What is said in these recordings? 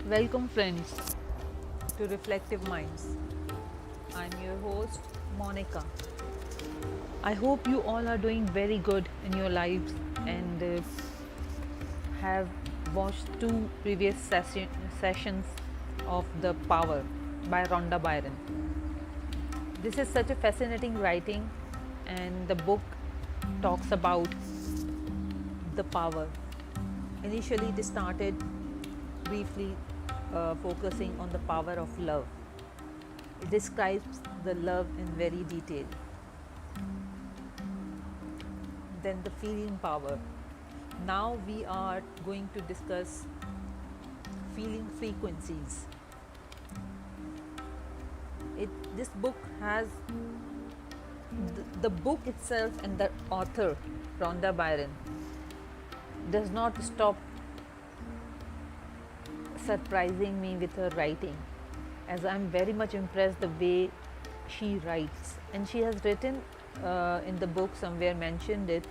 Welcome, friends, to Reflective Minds. I'm your host, Monica. I hope you all are doing very good in your lives and have watched two previous sessions of The Power by Rhonda Byrne. This is such a fascinating writing, and the book talks about the power. Initially, it started briefly focusing on the power of love. It describes the love in very detail. Then the feeling power. Now we are going to discuss feeling frequencies. This book has the book itself, and the author Rhonda Byrne does not stop surprising me with her writing, as I'm very much impressed the way she writes. And she has written in the book, somewhere mentioned it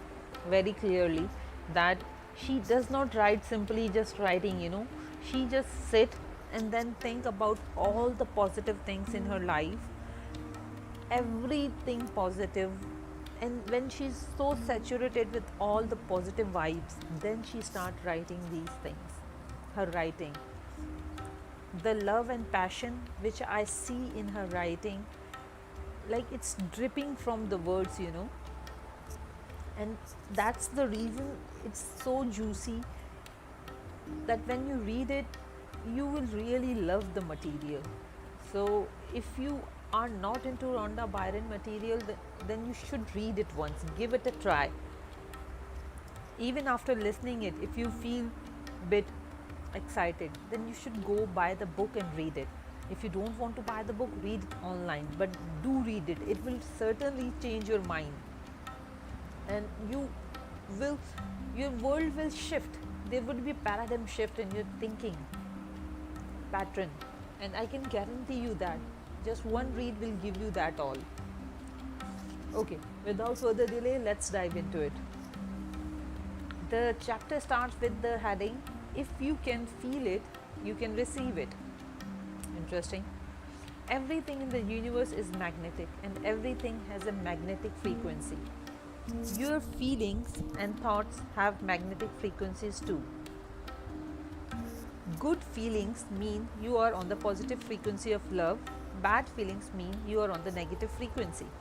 very clearly, that she does not write simply just writing. She just sit and then think about all the positive things in her life, everything positive. And when she's so saturated with all the positive vibes, then she start writing these things. Her writing, the love and passion which I see in her writing, like it's dripping from the words. And that's the reason it's so juicy, that when you read it, you will really love the material. So if you are not into Rhonda Byrne material, then you should read it once, give it a try. Even after listening it, if you feel bit excited, then you should go buy the book and read it. If you don't want to buy the book, read it online, but do read it. It will certainly change your mind, and your world will shift. There would be a paradigm shift in your thinking pattern, and I can guarantee you that just one read will give you that all. Okay, without further delay, let's dive into it. The chapter starts with the heading, "If you can feel it, you can receive it." Interesting. Everything in the universe is magnetic, and everything has a magnetic frequency. Your feelings and thoughts have magnetic frequencies too. Good feelings mean you are on the positive frequency of love. Bad feelings mean you are on the negative frequency.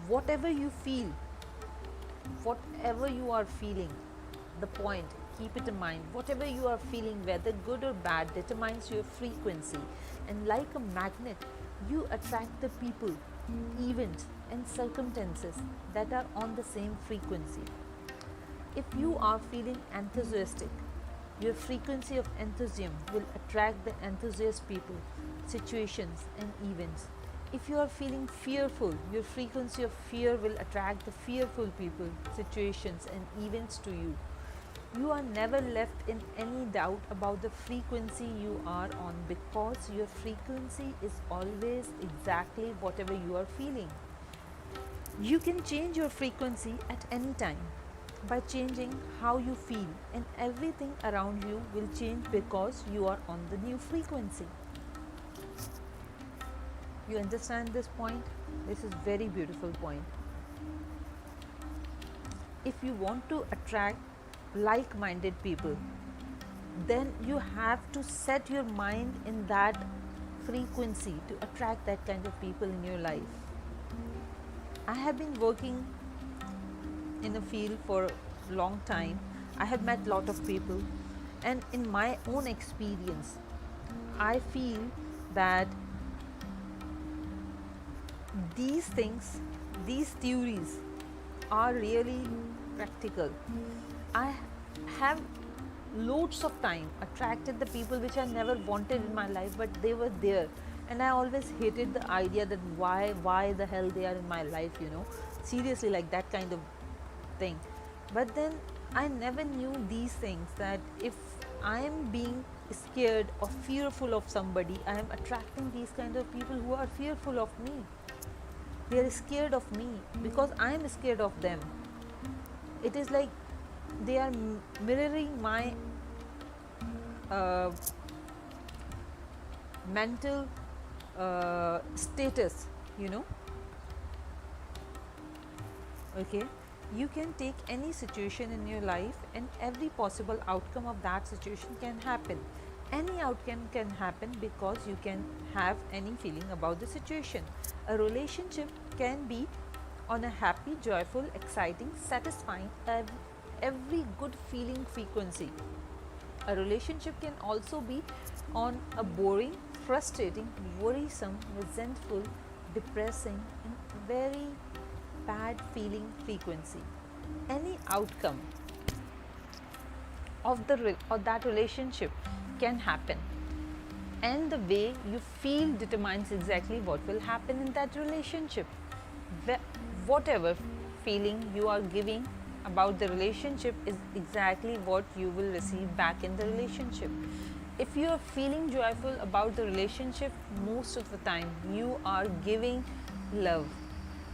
Whatever you feel, whatever you are feeling, the point, keep it in mind, whatever you are feeling, whether good or bad, determines your frequency. And like a magnet, you attract the people, events, and circumstances that are on the same frequency. If you are feeling enthusiastic, your frequency of enthusiasm will attract the enthusiast people, situations, and events. If you are feeling fearful, your frequency of fear will attract the fearful people, situations, and events to you. You are never left in any doubt about the frequency you are on, because your frequency is always exactly whatever you are feeling. You can change your frequency at any time by changing how you feel, and everything around you will change because you are on the new frequency. You understand this point? This is very beautiful point. If you want to attract like-minded people, then you have to set your mind in that frequency to attract that kind of people in your life. I have been working in a field for a long time. I have met a lot of people, and in my own experience, I feel that these things, these theories are really practical. I have loads of time attracted the people which I never wanted in my life, but they were there, and I always hated the idea that why the hell they are in my life. Seriously, like that kind of thing. But then I never knew these things, that if I am being scared or fearful of somebody, I am attracting these kind of people who are fearful of me. They are scared of me because I am scared of them. It is like they are mirroring my mental status, you know. Okay, you can take any situation in your life and every possible outcome of that situation can happen. Any outcome can happen because you can have any feeling about the situation. A relationship can be on a happy, joyful, exciting, satisfying, every good feeling frequency. A relationship can also be on a boring, frustrating, worrisome, resentful, depressing, and very bad feeling frequency. Any outcome of that relationship can happen, and the way you feel determines exactly what will happen in that relationship. Whatever feeling you are giving about the relationship is exactly what you will receive back in the relationship. If you are feeling joyful about the relationship, most of the time you are giving love,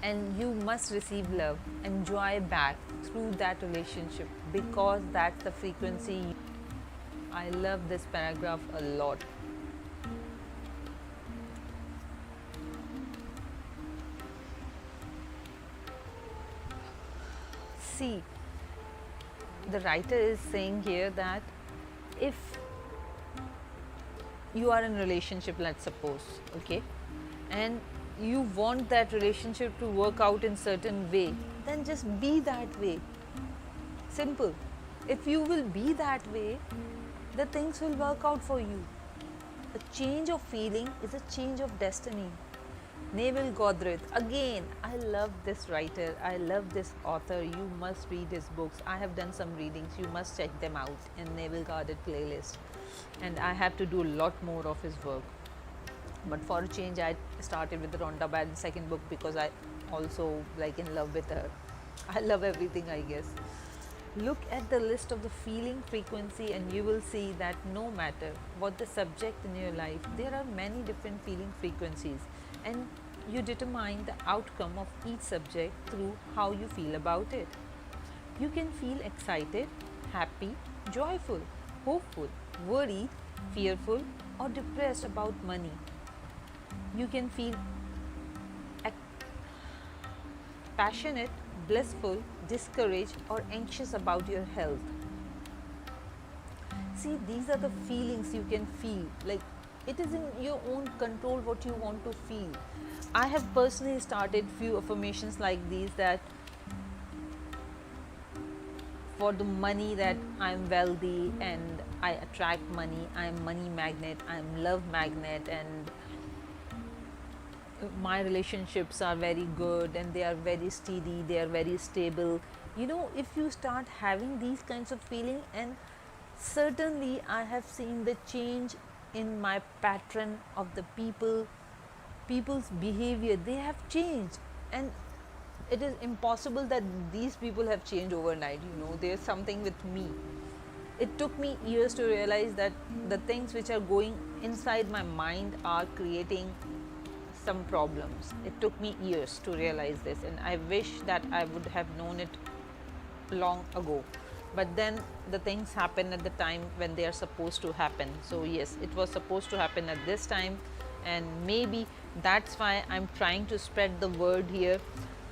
and you must receive love and joy back through that relationship, because that's the frequency. I love this paragraph a lot. See, the writer is saying here that if you are in a relationship, let's suppose, okay, and you want that relationship to work out in certain way, then just be that way. Simple. If you will be that way, the things will work out for you. A change of feeling is a change of destiny. Neville Goddard. Again, I love this writer. I love this author. You must read his books. I have done some readings. You must check them out in Neville Goddard playlist. And I have to do a lot more of his work. But for a change, I started with the Rhonda Byrne second book because I also like in love with her. I love everything, I guess. Look at the list of the feeling frequency and you will see that no matter what the subject in your life, there are many different feeling frequencies, and you determine the outcome of each subject through how you feel about it. You can feel excited, happy, joyful, hopeful, worried, fearful, or depressed about money. You can feel passionate, blissful, discouraged, or anxious about your health. See, these are the feelings you can feel. Like, it is in your own control what you want to feel. I have personally started few affirmations like these, that for the money, that I'm wealthy and I attract money, I'm money magnet, I'm love magnet, and my relationships are very good and they are very steady, they are very stable. You know, if you start having these kinds of feeling, and certainly I have seen the change in my pattern of the people's behavior. They have changed, and it is impossible that these people have changed overnight. You know, there's something with me. It took me years to realize that the things which are going inside my mind are creating some problems. It took me years to realize this, and I wish that I would have known it long ago. But then the things happen at the time when they are supposed to happen. So yes, it was supposed to happen at this time, and maybe that's why I'm trying to spread the word here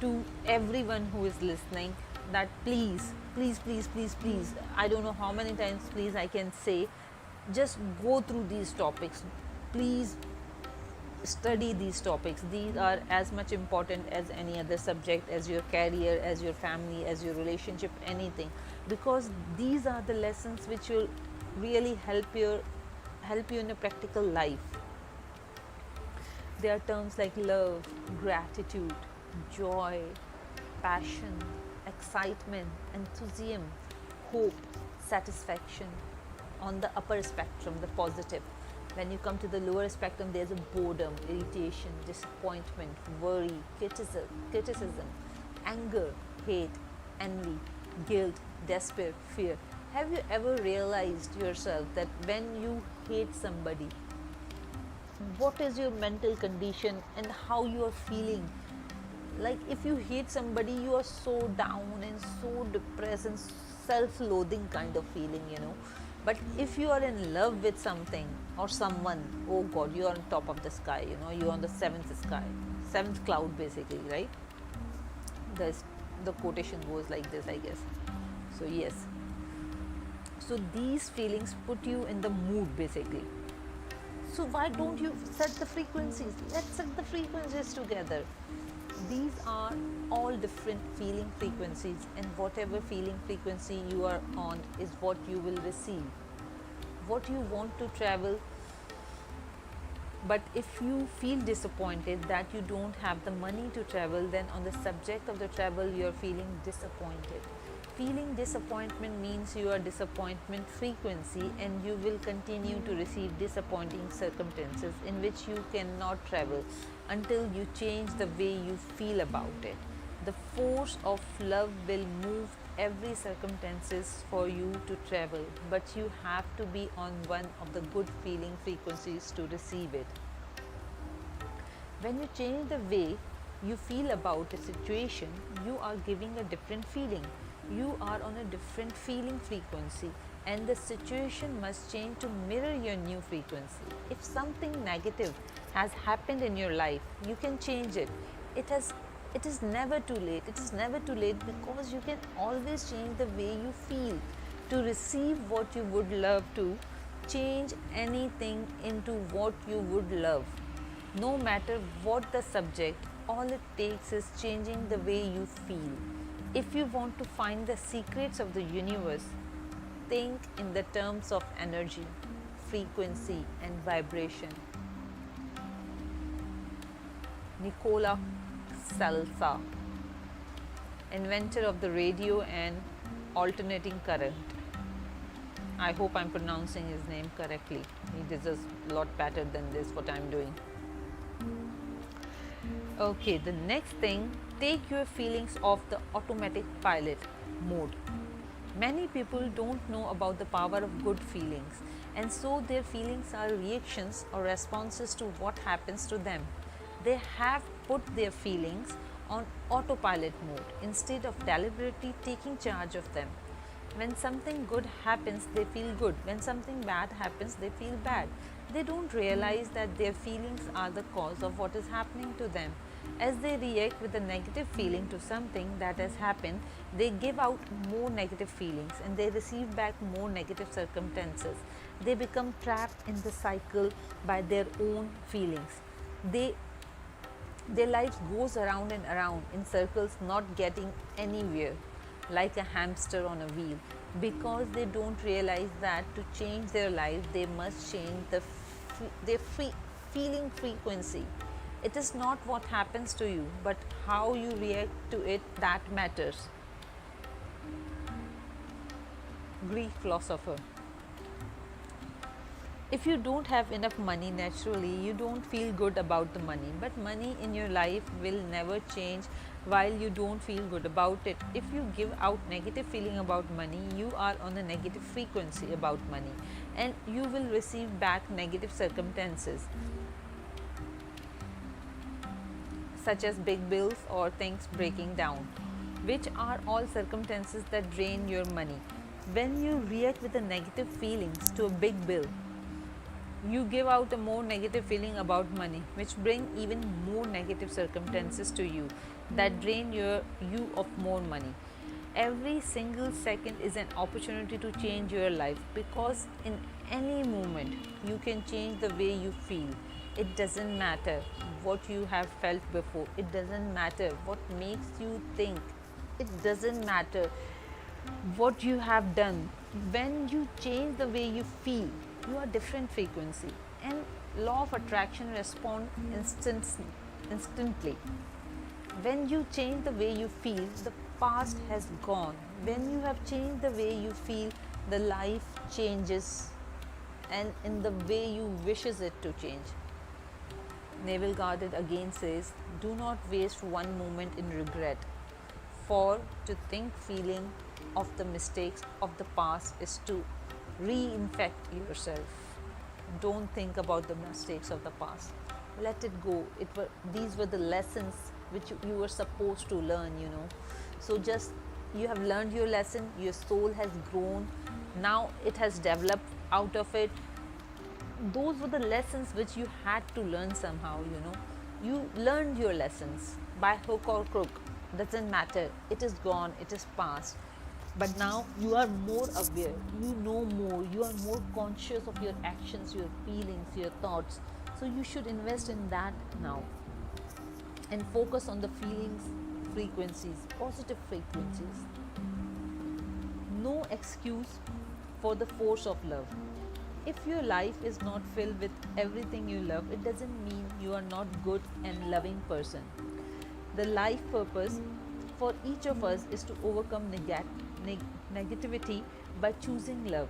to everyone who is listening, that please, please, please, please, please, I don't know how many times please I can say, just go through these topics. Please study these topics. These are as much important as any other subject, as your career, as your family, as your relationship, anything, because these are the lessons which will really help you in a practical life. There are terms like love, gratitude, joy, passion, excitement, enthusiasm, hope, satisfaction on the upper spectrum, the positive. When you come to the lower spectrum, there's a boredom, irritation, disappointment, worry, criticism, anger, hate, envy, guilt, despair, fear. Have you ever realized yourself that when you hate somebody, what is your mental condition and how you are feeling? Like, if you hate somebody, you are so down and so depressed and self-loathing kind of feeling, you know. But if you are in love with something, or someone, oh god, you're on top of the sky, you're on the seventh sky, seventh cloud basically, right? The quotation goes like this, I guess. So yes, so these feelings put you in the mood basically. So why don't you set the frequencies? Let's set the frequencies together. These are all different feeling frequencies, and whatever feeling frequency you are on is what you will receive. What you want to travel, but if you feel disappointed that you don't have the money to travel, then on the subject of the travel you are feeling disappointed. Feeling disappointment means you are disappointment frequency, and you will continue to receive disappointing circumstances in which you cannot travel until you change the way you feel about it. The force of love will move every circumstances for you to travel, but you have to be on one of the good feeling frequencies to receive it. When you change the way you feel about a situation, you are giving a different feeling. You are on a different feeling frequency, and the situation must change to mirror your new frequency. If something negative has happened in your life, you can change it. It is never too late. It is never too late, because you can always change the way you feel to receive what you would love to. Change anything into what you would love. No matter what the subject, all it takes is changing the way you feel. If you want to find the secrets of the universe, think in the terms of energy, frequency, and vibration. Nikola Tesla, inventor of the radio and alternating current. I hope I'm pronouncing his name correctly. He deserves a lot better than this, what I'm doing. Okay, the next thing, take your feelings off the automatic pilot mode. Many people don't know about the power of good feelings, and so their feelings are reactions or responses to what happens to them. They have put their feelings on autopilot mode instead of deliberately taking charge of them. When something good happens, they feel good. When something bad happens, they feel bad. They don't realize that their feelings are the cause of what is happening to them. As they react with a negative feeling to something that has happened, they give out more negative feelings, and they receive back more negative circumstances. They become trapped in the cycle by their own feelings. Their life goes around and around in circles, not getting anywhere, like a hamster on a wheel, because they don't realize that to change their life they must change their feeling frequency. It is not what happens to you, but how you react to it that matters. Greek philosopher. If you don't have enough money, naturally you don't feel good about the money, but money in your life will never change while you don't feel good about it. If you give out negative feeling about money, you are on a negative frequency about money, and you will receive back negative circumstances, such as big bills or things breaking down, which are all circumstances that drain your money. When you react with the negative feelings to a big bill, you give out a more negative feeling about money, which bring even more negative circumstances to you that drain you of more money. Every single second is an opportunity to change your life, because in any moment you can change the way you feel. It doesn't matter what you have felt before. It doesn't matter what makes you think. It doesn't matter what you have done. When you change the way you feel, you are different frequency, and law of attraction respond instantly. When you change the way you feel, the past has gone. When you have changed the way you feel, the life changes, and in the way you wishes it to change. Neville Goddard again says, do not waste one moment in regret, for to think feeling of the mistakes of the past is to reinfect yourself. Don't think about the mistakes of the past. Let it go. These were the lessons which you were supposed to learn, So just you have learned your lesson, your soul has grown, now it has developed out of it. those were the lessons which you had to learn somehow, you learned your lessons by hook or crook, doesn't matter, it is gone, it is past. But now you are more aware, you know more, you are more conscious of your actions, your feelings, your thoughts. So you should invest in that now and focus on the feelings, frequencies, positive frequencies. No excuse for the force of love. If your life is not filled with everything you love, it doesn't mean you are not good and loving person. The life purpose for each of us is to overcome negativity by choosing love.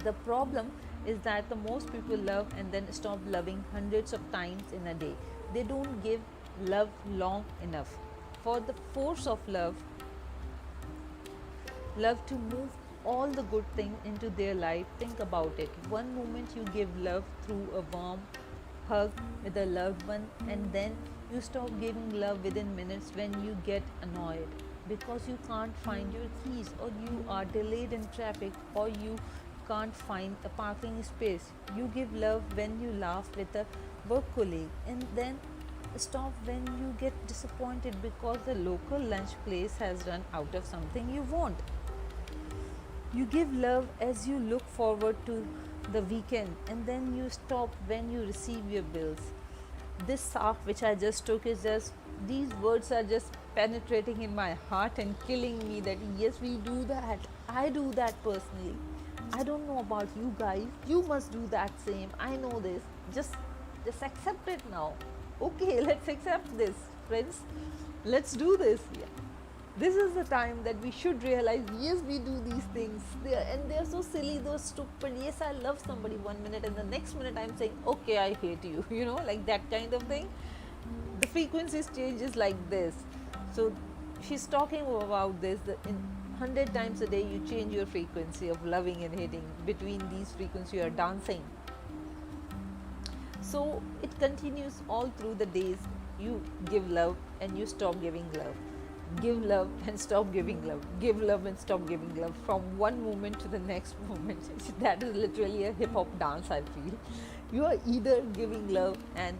The problem is that the most people love and then stop loving hundreds of times in a day. They don't give love long enough. For the force of love to move all the good things into their life, think about it. One moment you give love through a warm hug with a loved one, and then you stop giving love within minutes when you get annoyed because you can't find your keys, or you are delayed in traffic, or you can't find a parking space. You give love when you laugh with a work colleague, and then stop when you get disappointed because the local lunch place has run out of something you want. You give love as you look forward to the weekend, and then you stop when you receive your bills. This sock which I just took is just, these words are just penetrating in my heart and killing me that yes, we do that. I do that personally. I don't know about you guys. You must do that same. I know this. Just accept it now. Okay, let's accept this, friends. Let's do this. Yeah. This is the time that we should realize, yes, we do these things, and they're so silly, they're stupid. Yes, I love somebody 1 minute, and the next minute I'm saying, okay, I hate you, like that kind of thing. The frequencies changes like this. So she's talking about this, that in 100 times a day you change your frequency of loving and hating. Between these frequencies you are dancing. So it continues all through the days. You give love and you stop giving love. Give love and stop giving love. Give love and stop giving love. From one moment to the next moment. That is literally a hip hop dance, I feel. You are either giving love and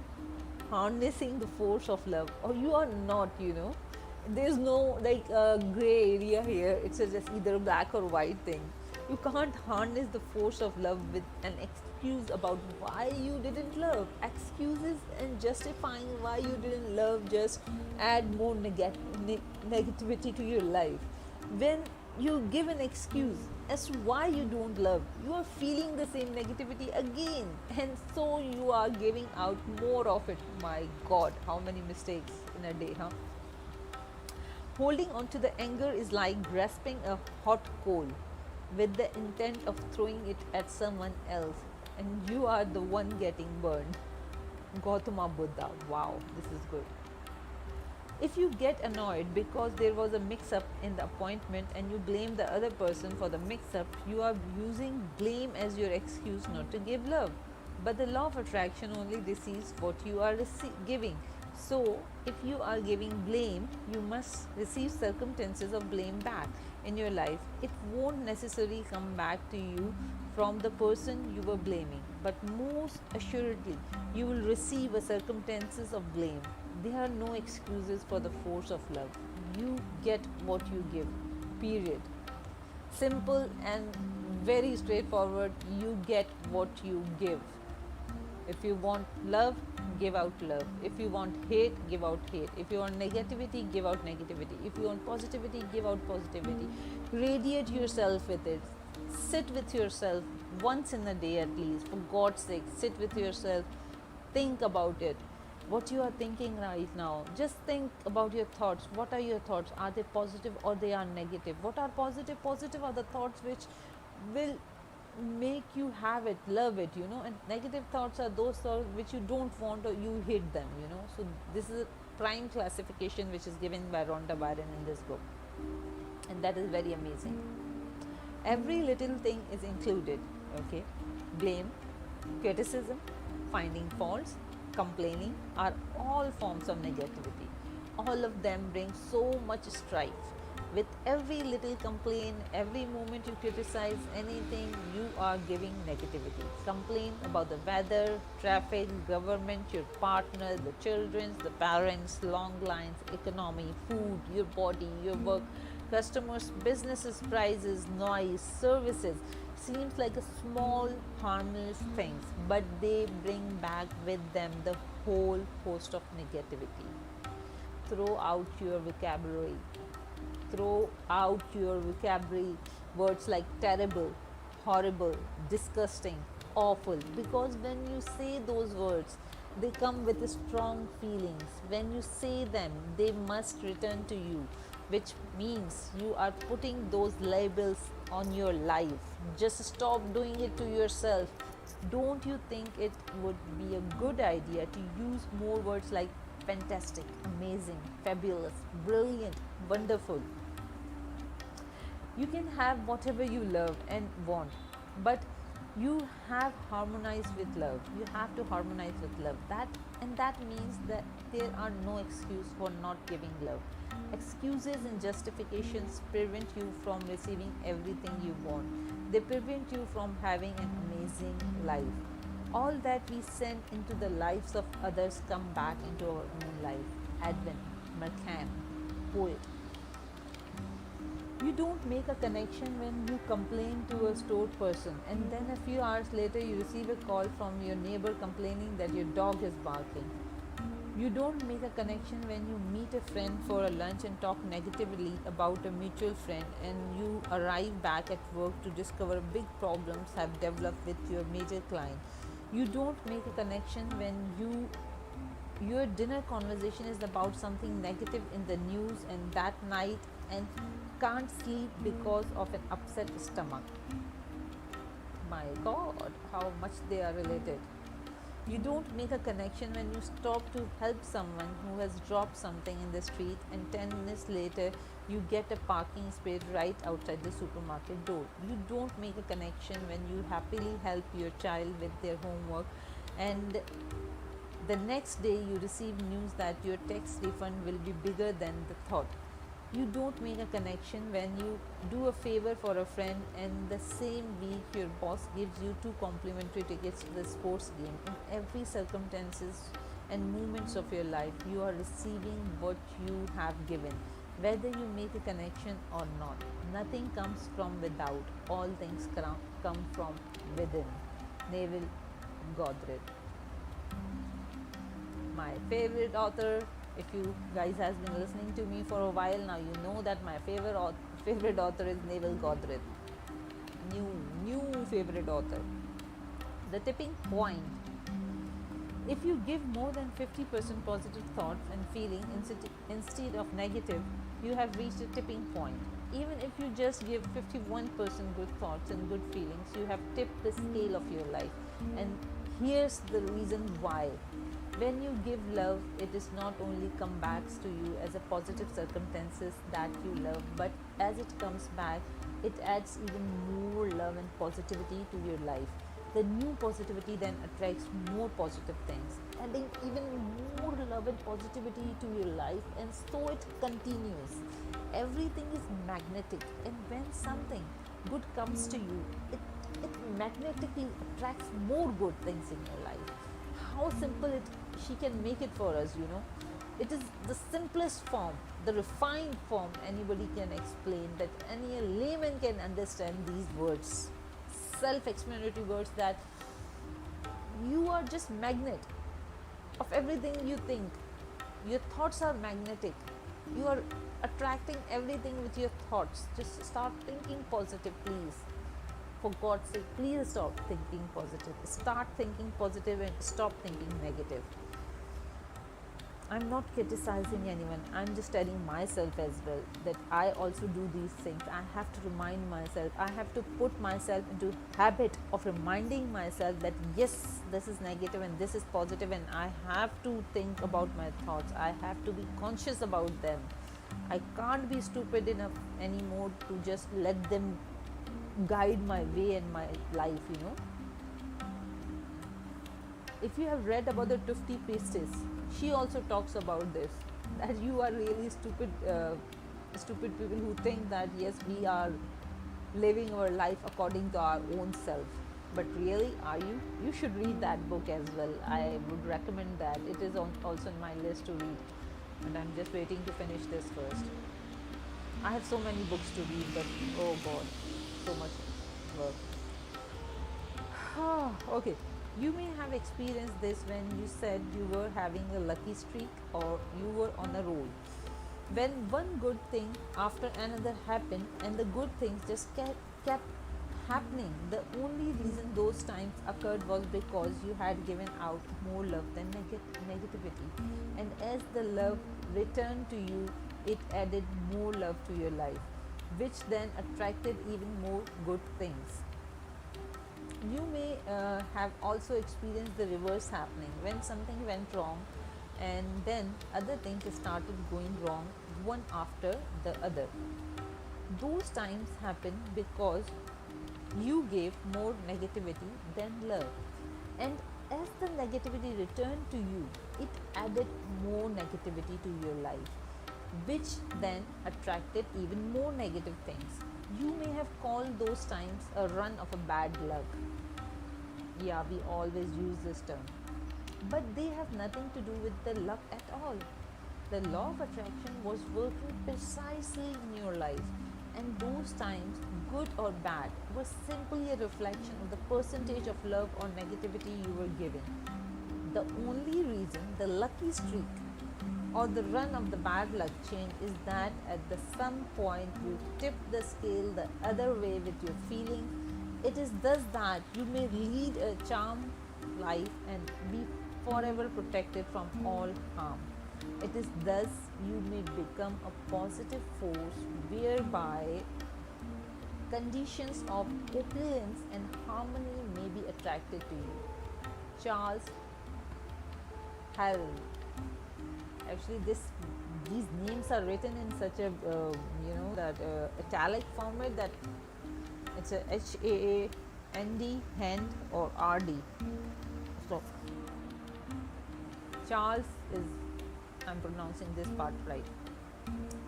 harnessing the force of love, or you are not, There's no gray area here. It's just either black or white thing. You can't harness the force of love with an excuse about why you didn't love. Excuses and justifying why you didn't love just add more negativity to your life. When you give an excuse as to why you don't love, you are feeling the same negativity again, and so you are giving out more of it. My God, how many mistakes in a day, huh? Holding on to the anger is like grasping a hot coal with the intent of throwing it at someone else, and you are the one getting burned. Gautama Buddha. Wow, this is good. If you get annoyed because there was a mix-up in the appointment and you blame the other person for the mix-up, you are using blame as your excuse not to give love. But the law of attraction only receives what you are giving. So, if you are giving blame, you must receive circumstances of blame back in your life. It won't necessarily come back to you from the person you were blaming, but most assuredly, you will receive a circumstances of blame. There are no excuses for the force of love. You get what you give, period. Simple and very straightforward. You get what you give. If you want love, give out love. If you want hate, give out hate. If you want negativity, give out negativity. If you want positivity, give out positivity. Radiate yourself with it. Sit with yourself once in a day at least. For God's sake, sit with yourself. Think about it. What you are thinking right now. Just think about your thoughts. What are your thoughts? Are they positive or they are negative? What are positive? Positive are the thoughts which will make you have it, love it, and negative thoughts are those thoughts which you don't want or you hate them, So this is a prime classification which is given by Rhonda Byrne in this book, and that is very amazing. Every little thing is included, okay? Blame, criticism, finding faults, complaining are all forms of negativity. All of them bring so much strife. With every little complaint, every moment you criticize anything, you are giving negativity. Complain about the weather, traffic, government, your partner, the children, the parents, long lines, economy, food, your body, your work, customers, businesses, prices, noise, services. Seems like a small, harmless things, but they bring back with them the whole host of negativity. Throw out your vocabulary. Throw out your vocabulary, words like terrible, horrible, disgusting, awful, because when you say those words, they come with strong feelings. When you say them, they must return to you, which means you are putting those labels on your life. Just stop doing it to yourself. Don't you think it would be a good idea to use more words like fantastic, amazing, fabulous, brilliant, wonderful? You can have whatever you love and want, but you have harmonized with love. You have to harmonize with love. That means that there are no excuse for not giving love. Excuses and justifications prevent you from receiving everything you want. They prevent you from having an amazing life. All that we send into the lives of others come back into our own life. Edwin McCann, poet. You don't make a connection when you complain to a store person and then a few hours later you receive a call from your neighbor complaining that your dog is barking. You don't make a connection when you meet a friend for a lunch and talk negatively about a mutual friend and you arrive back at work to discover big problems have developed with your major client. You don't make a connection when your dinner conversation is about something negative in the news and that night and can't sleep because of an upset stomach. My God, how much they are related. You don't make a connection when you stop to help someone who has dropped something in the street and 10 minutes later you get a parking space right outside the supermarket door. You don't make a connection when you happily help your child with their homework and the next day you receive news that your tax refund will be bigger than the thought. You don't make a connection when you do a favor for a friend and the same week your boss gives you 2 complimentary tickets to the sports game. In every circumstances and moments of your life, you are receiving what you have given, whether you make a connection or not. Nothing comes from without. All things come from within. Neville Goddard. My favorite author. If you guys has been listening to me for a while now, you know that my favorite author is Neville Goddard. New favorite author. The tipping point. If you give more than 50% positive thoughts and feeling instead of negative, you have reached a tipping point. Even if you just give 51% good thoughts and good feelings, you have tipped the scale of your life. And here's the reason why. When you give love, it is not only come back to you as a positive circumstances that you love, but as it comes back, it adds even more love and positivity to your life. The new positivity then attracts more positive things, adding even more love and positivity to your life, and so it continues. Everything is magnetic, and when something good comes to you, it magnetically attracts more good things in your life. How simple she can make it for us, It is the simplest form, the refined form anybody can explain, that any layman can understand these words, self-explanatory words, that you are just magnet of everything you think. Your thoughts are magnetic. You are attracting everything with your thoughts. Just start thinking positive, please. For God's sake, please stop thinking positive. Start thinking positive and stop thinking negative. I'm not criticizing anyone. I'm just telling myself as well that I also do these things. I have to remind myself. I have to put myself into habit of reminding myself that yes, this is negative and this is positive, and I have to think about my thoughts. I have to be conscious about them. I can't be stupid enough anymore to just let them guide my way and my life. If you have read about the Tufti priestess, she also talks about this, that you are really stupid stupid people who think that yes, we are living our life according to our own self. But really, are you? You should read that book as well. I would recommend that. It is also on my list to read. And I'm just waiting to finish this first. I have so many books to read, but oh god, so much work. Okay, you may have experienced this when you said you were having a lucky streak or you were on a roll. When one good thing after another happened and the good things just kept happening, the only reason those times occurred was because you had given out more love than negativity. And as the love returned to you, it added more love to your life, which then attracted even more good things. You may have also experienced the reverse happening when something went wrong and then other things started going wrong one after the other. Those times happen because you gave more negativity than love. And as the negativity returned to you, it added more negativity to your life, which then attracted even more negative things. You may have called those times a run of a bad luck. Yeah, we always use this term. But they have nothing to do with the luck at all. The law of attraction was working precisely in your life, and those times, good or bad, was simply a reflection of the percentage of love or negativity you were giving. The only reason the lucky streak or the run of the bad luck change is that at some point you tip the scale the other way with your feeling. It is thus that you may lead a charmed life and be forever protected from all harm. It is thus you may become a positive force whereby conditions of opulence and harmony may be attracted to you. Charles Harold. Actually, these names are written in such a that italic format that it's a HAAND, hand or RD. So Charles is, I'm pronouncing this part right.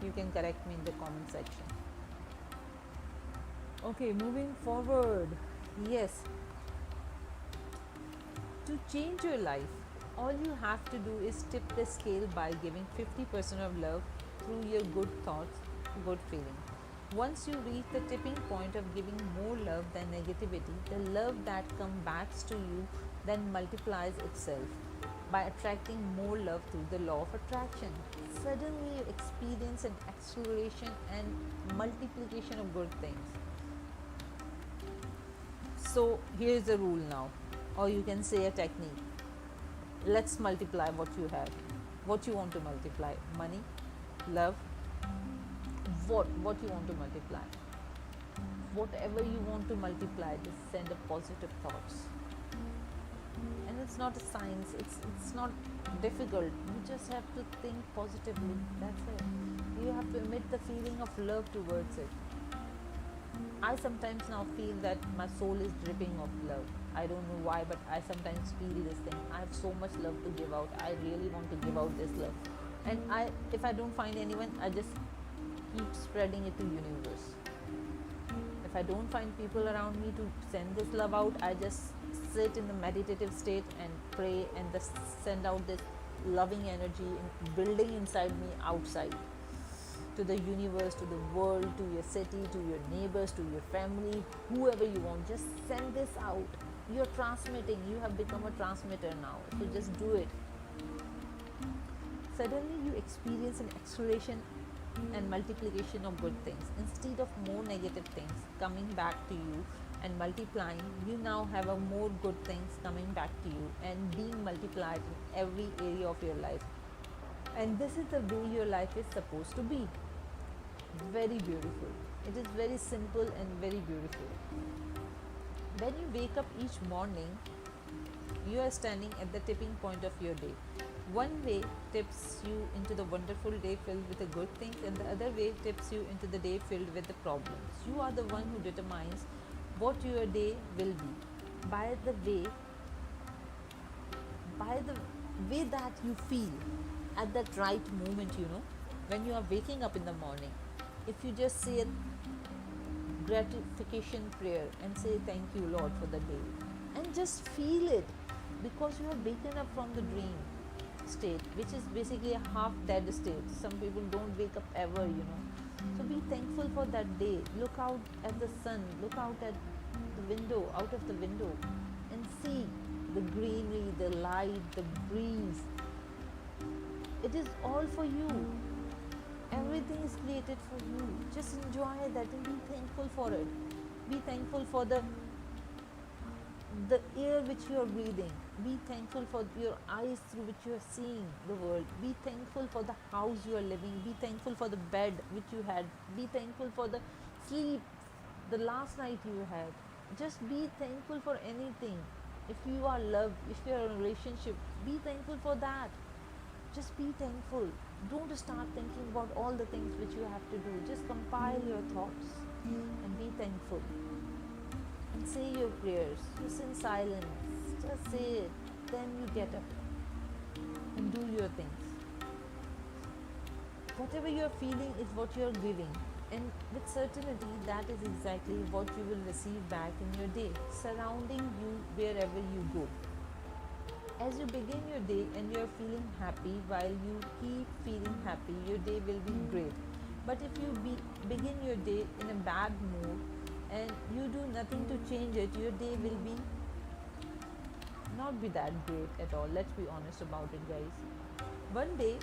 You can correct me in the comment section. Okay, moving forward. Yes, to change your life, all you have to do is tip the scale by giving 50% of love through your good thoughts, good feeling. Once you reach the tipping point of giving more love than negativity, the love that comes back to you then multiplies itself by attracting more love through the law of attraction. Suddenly you experience an acceleration and multiplication of good things. So here is a rule now, or you can say a technique. Let's multiply what you have. What you want to multiply? Money, love, what you want to multiply. Whatever you want to multiply, just send a positive thoughts. And it's not a science, it's not difficult. You just have to think positively. That's it. You have to emit the feeling of love towards it. I sometimes now feel that my soul is dripping of love. I don't know why, but I sometimes feel this thing. I have so much love to give out. I really want to give out this love. And if I don't find anyone, I just keep spreading it to universe. If I don't find people around me to send this love out, I just sit in the meditative state and pray and just send out this loving energy building inside me outside to the universe, to the world, to your city, to your neighbors, to your family, whoever you want. Just send this out. You're transmitting. You have become a transmitter now. So just do it. Suddenly you experience an acceleration and multiplication of good things. Instead of more negative things coming back to you and multiplying, you now have a more good things coming back to you and being multiplied in every area of your life. And this is the way your life is supposed to be. Very beautiful. It is very simple and very beautiful. When you wake up each morning, you are standing at the tipping point of your day. One way tips you into the wonderful day filled with the good things, and the other way tips you into the day filled with the problems. You are the one who determines what your day will be by the way that you feel at that right moment, when you are waking up in the morning. If you just say a gratification prayer and say thank you Lord for the day and just feel it, because you have waken up from the dream state, which is basically a half dead state. Some people don't wake up ever, so be thankful for that day. Look out at the sun, look out at the window, out of the window, and see the greenery, the light, the breeze. It is all for you. Everything is created for you. Just enjoy that and be thankful for it. Be thankful for the air which you are breathing. Be thankful for your eyes through which you are seeing the world. Be thankful for the house you are living. Be thankful for the bed which you had. Be thankful for the sleep the last night you had. Just be thankful for anything. If you are loved, if you are in a relationship, be thankful for that. Just be thankful. Don't start thinking about all the things which you have to do. Just compile your thoughts and be thankful. And say your prayers. Just in silence. Just say it. Then you get up and do your things. Whatever you are feeling is what you are giving. And with certainty, that is exactly what you will receive back in your day, surrounding you wherever you go. As you begin your day and you are feeling happy, while you keep feeling happy, your day will be great. But if you begin your day in a bad mood and you do nothing to change it, your day will be not be that great at all. Let's be honest about it, guys. One day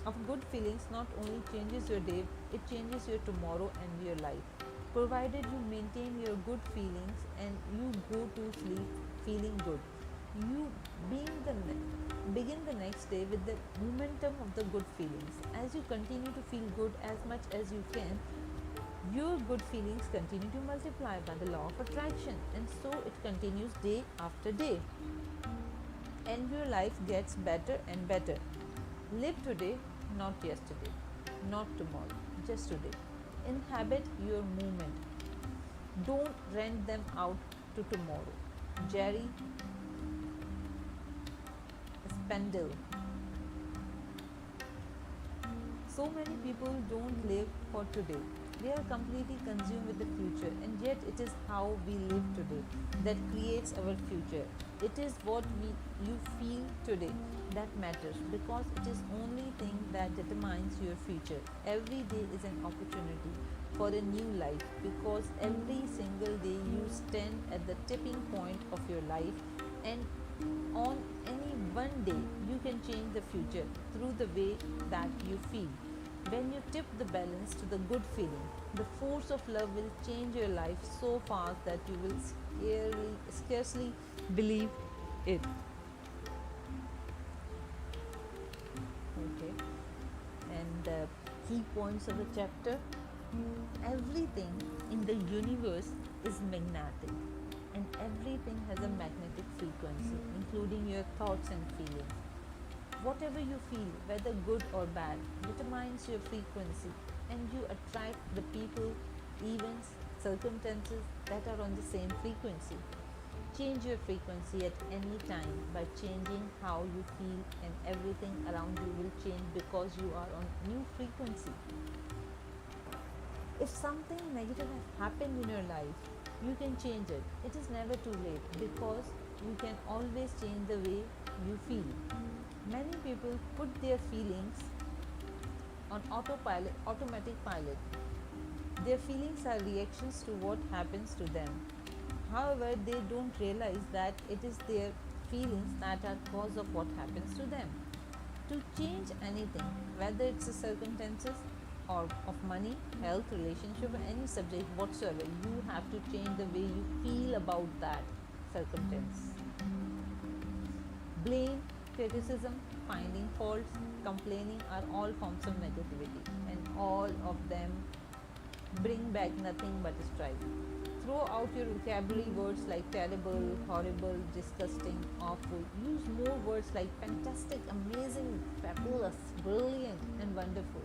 of good feelings not only changes your day, it changes your tomorrow and your life. Provided you maintain your good feelings and you go to sleep feeling good. You begin the next day with the momentum of the good feelings. As you continue to feel good as much as you can, your good feelings continue to multiply by the law of attraction, and so it continues day after day. And your life gets better and better. Live today, not yesterday, not tomorrow, just today. Inhabit your movement. Don't rent them out to tomorrow. Jerry Spendle. So many people don't live for today. They are completely consumed with the future, and yet it is how we live today that creates our future. It is what you feel today that matters, because it is only thing that determines your future. Every day is an opportunity for a new life, because every single day you stand at the tipping point of your life, and on any one day you can change the future through the way that you feel. When you tip the balance to the good feeling, the force of love will change your life so fast that you will scarcely believe it. Okay. And the key points of the chapter: everything in the universe is magnetic, and everything has a magnetic frequency, including your thoughts and feelings. Whatever you feel, whether good or bad, determines your frequency, and you attract the people, events, circumstances that are on the same frequency. Change your frequency at any time by changing how you feel, and everything around you will change because you are on new frequency. If something negative has happened in your life, you can change it. It is never too late, because you can always change the way you feel. Many people put their feelings on automatic pilot. Their feelings are reactions to what happens to them. However, they don't realize that it is their feelings that are cause of what happens to them. To change anything, whether it's a circumstances or of money, health, relationship, or any subject whatsoever, you have to change the way you feel about that circumstance. Blame, criticism, finding faults, complaining are all forms of negativity, and all of them bring back nothing but strife. Throw out your vocabulary words like terrible, horrible, disgusting, awful. Use more words like fantastic, amazing, fabulous, brilliant, and wonderful.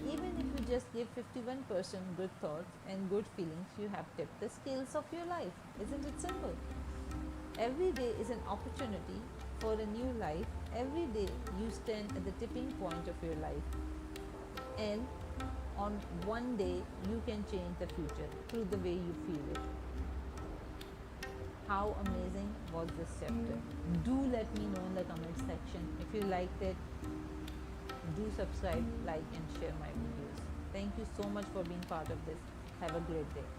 Even if you just give 51% good thoughts and good feelings, you have tipped the scales of your life. Isn't it simple? Every day is an opportunity for a new life. Every day you stand at the tipping point of your life, and on one day you can change the future through the way you feel it. How amazing was this chapter? Do let me know in the comment section if you liked it. Do subscribe, like and share my videos. Thank you so much for being part of this. Have a great day.